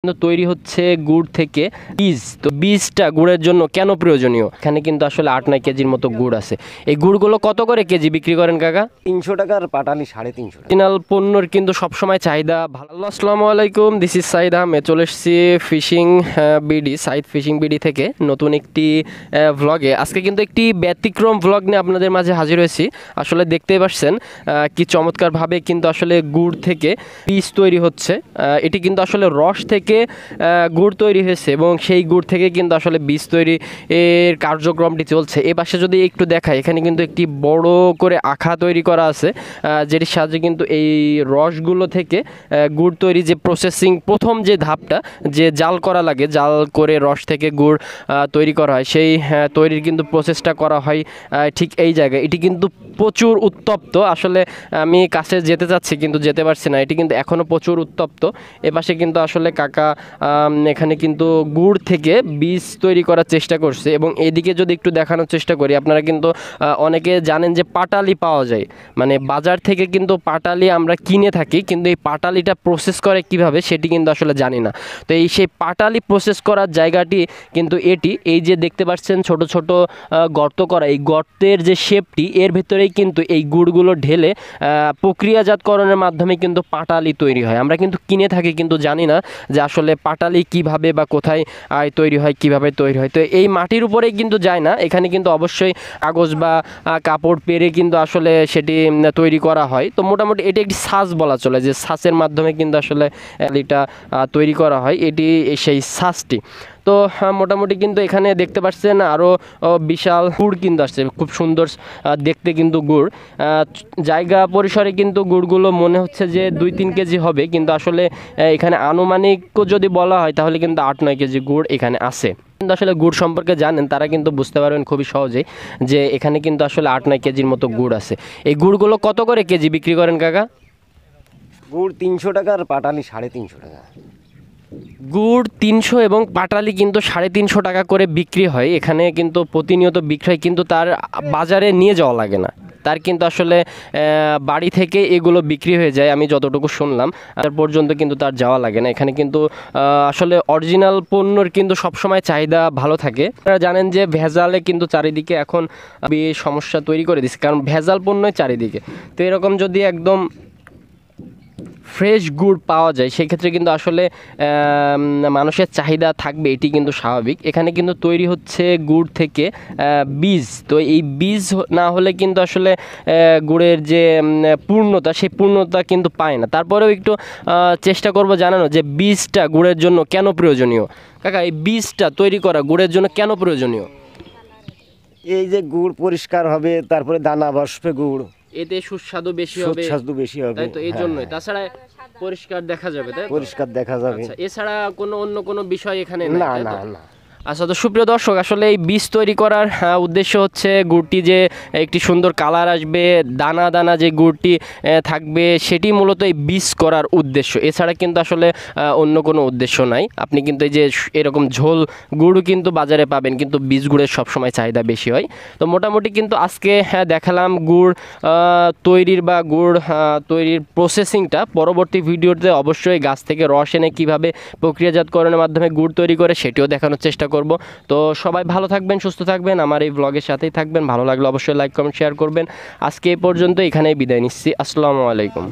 কিন্তু তৈরি হচ্ছে গুড় থেকে বীজ। তো বীজটা গুড়ের জন্য কেন প্রয়োজনীয়? এখানে কিন্তু আসলে 8-9 কেজির মতো গুড় আছে। এই গুড়গুলো কত করে কেজি বিক্রি করেন কাকা? 300 টাকার পাটালি 350 টাকা। অরিজিনাল পণ্যর কিন্তু সবসময় চাহিদা ভালো। আসসালামু আলাইকুম, দিস ইজ সাইদ আহমেদ। চলে এসেছি fishing BD, Saeed fishing BD থেকে নতুন একটি ভ্লগে। আজকে কিন্তু একটি ব্যতিক্রম ভ্লগ নিয়ে আপনাদের মাঝে হাজির হয়েছি। আসলে দেখতেই পাচ্ছেন কি চমৎকারভাবে কিন্তু আসলে গুড় থেকে বীজ তৈরি হচ্ছে। এটি কিন্তু আসলে রস থেকে গুড় তৈরি হয়েছে এবং সেই গুড় থেকে কিন্তু আসলে বীজ তৈরি এর কার্যক্রমটি চলছে। এ পাশে যদি একটু দেখাই, এখানে কিন্তু একটি বড় করে আখা তৈরি করা আছে, যেটির সাহায্যে কিন্তু এই রসগুলো থেকে গুড় তৈরি যে প্রসেসিং, প্রথম যে ধাপটা যে জাল করা লাগে, জাল করে রস থেকে গুড় তৈরি করা হয়, সেই তৈরির কিন্তু প্রসেসটা করা হয় ঠিক এই জায়গায়। এটি কিন্তু প্রচুর উত্তপ্ত। আসলে আমি কাছে যেতে চাচ্ছি কিন্তু যেতে পারছি না, এটি কিন্তু এখনও প্রচুর উত্তপ্ত। এপাশে কিন্তু আসলে কাকা এখানে কিন্তু গুড় থেকে বীজ তৈরি করার চেষ্টা করছে। এবং এদিকে যদি একটু দেখানোর চেষ্টা করি, আপনারা কিন্তু অনেকে জানেন যে পাটালি পাওয়া যায়, মানে বাজার থেকে কিন্তু পাটালি আমরা কিনে থাকি, কিন্তু এই পাটালিটা প্রসেস করে কিভাবে সেটি কিন্তু আসলে জানি না। তো এই সেই পাটালি প্রসেস করার জায়গাটি কিন্তু এটি, এই যে দেখতে পাচ্ছেন ছোট ছোট গর্ত করা, এই গর্তের যে শেপটি, এর ভিতরেই কিন্তু এই গুড়গুলো ঢেলে প্রক্রিয়াজাতকরণের মাধ্যমে কিন্তু পাটালি তৈরি হয়। আমরা কিন্তু কিনে থাকি কিন্তু জানি না যে আসলে পাটালি কিভাবে বা কোথায় তৈরি হয়, কিভাবে তৈরি হয়। তো এই মাটির উপরেই কিন্তু যায় না, এখানে কিন্তু অবশ্যই কাগজ বা কাপড় পেরে কিন্তু আসলে সেটি তৈরি করা হয়। তো মোটামুটি এটি একটি ছাঁচ বলা চলে, যে ছাঁচের মাধ্যমে কিন্তু আসলে এটা তৈরি করা হয়, এটি সেই ছাঁচটি। তো মোটামুটি কিন্তু এখানে দেখতে পাচ্ছেন আরও বিশাল গুড় কিন্তু আসছে, খুব সুন্দর দেখতে কিন্তু গুড়। জায়গা পরিসরে কিন্তু গুড়গুলো মনে হচ্ছে যে 2-3 কেজি হবে, কিন্তু আসলে এখানে আনুমানিক যদি বলা হয় তাহলে কিন্তু 8-9 কেজি গুড় এখানে আছে। কিন্তু আসলে গুড় সম্পর্কে জানেন তারা কিন্তু বুঝতে পারবেন খুবই সহজেই যে এখানে কিন্তু আসলে 8-9 কেজির মতো গুড় আছে। এই গুড়গুলো কত করে কেজি বিক্রি করেন কাকা? গুড় 300 টাকার পাটালি 350 টাকা। গুড় 300 এবং পাটালি কিন্তু 350 টাকা করে বিক্রি হয়। এখানে কিন্তু প্রতিনিয়ত বিক্রয়, কিন্তু তার বাজারে নিয়ে যাওয়া লাগে না, তার কিন্তু আসলে বাড়ি থেকে এগুলো বিক্রি হয়ে যায়। আমি যতটুকু শুনলাম তার পর্যন্ত কিন্তু তার যাওয়া লাগে না। এখানে কিন্তু আসলে অরিজিনাল পণ্যর কিন্তু সবসময় চাহিদা ভালো থাকে। আপনারা জানেন যে ভেজালে কিন্তু চারিদিকে এখন সমস্যা তৈরি করে দিচ্ছে, কারণ ভেজাল পণ্যই চারিদিকে। তো এরকম যদি একদম ফ্রেশ গুড় পাওয়া যায় সেক্ষেত্রে কিন্তু আসলে মানুষের চাহিদা থাকবে, এটি কিন্তু স্বাভাবিক। এখানে কিন্তু তৈরি হচ্ছে গুড় থেকে বীজ। তো এই বীজ না হলে কিন্তু আসলে গুড়ের যে পূর্ণতা, সেই পূর্ণতা কিন্তু পায় না। তারপরেও একটু চেষ্টা করব জানানো যে বীজটা গুড়ের জন্য কেন প্রয়োজনীয়। কাকা, এই বীজটা তৈরি করা গুড়ের জন্য কেন প্রয়োজনীয়? এই যে গুড় পরিষ্কার হবে, তারপরে দানা বসবে গুড়, এতে সুস্বাদু বেশি হবে, সুস্বাদু বেশি হবে, তাই তো? এই জন্যই। তাছাড়া পরিষ্কার দেখা যাবে, তাই তো? পরিষ্কার দেখা যাবে। আচ্ছা, এছাড়া অন্য কোনো বিষয় এখানে না নাই, তাই না তো? না। আচ্ছা, তো সুপ্রিয় দর্শক, আসলে এই বীজ তৈরি করার উদ্দেশ্য হচ্ছে গুড়টি যে একটি সুন্দর কালার আসবে, দানা দানা যে গুড়টি থাকবে, সেটি মূলত এই বীজ করার উদ্দেশ্য। এছাড়া কিন্তু আসলে অন্য কোনো উদ্দেশ্য নাই। আপনি কিন্তু এই যে এরকম ঝোল গুড়ও কিন্তু বাজারে পাবেন, কিন্তু বীজ গুড়ের সবসময় চাহিদা বেশি হয়। তো মোটামুটি কিন্তু আজকে দেখালাম গুড় তৈরির বা গুড় তৈরির প্রসেসিংটা। পরবর্তী ভিডিওতে অবশ্যই গাছ থেকে রস এনে কীভাবে প্রক্রিয়াজাতকরণের মাধ্যমে গুড় তৈরি করে সেটিও দেখানোর চেষ্টা করব। তো সবাই ভালো থাকবেন, সুস্থ থাকবেন, আমার এই ব্লগের সাথেই থাকবেন। ভালো লাগলে অবশ্যই লাইক কমেন্ট শেয়ার করবেন। আজকে এই পর্যন্ত এখানেই বিদায় নিচ্ছি। আসসালামু আলাইকুম।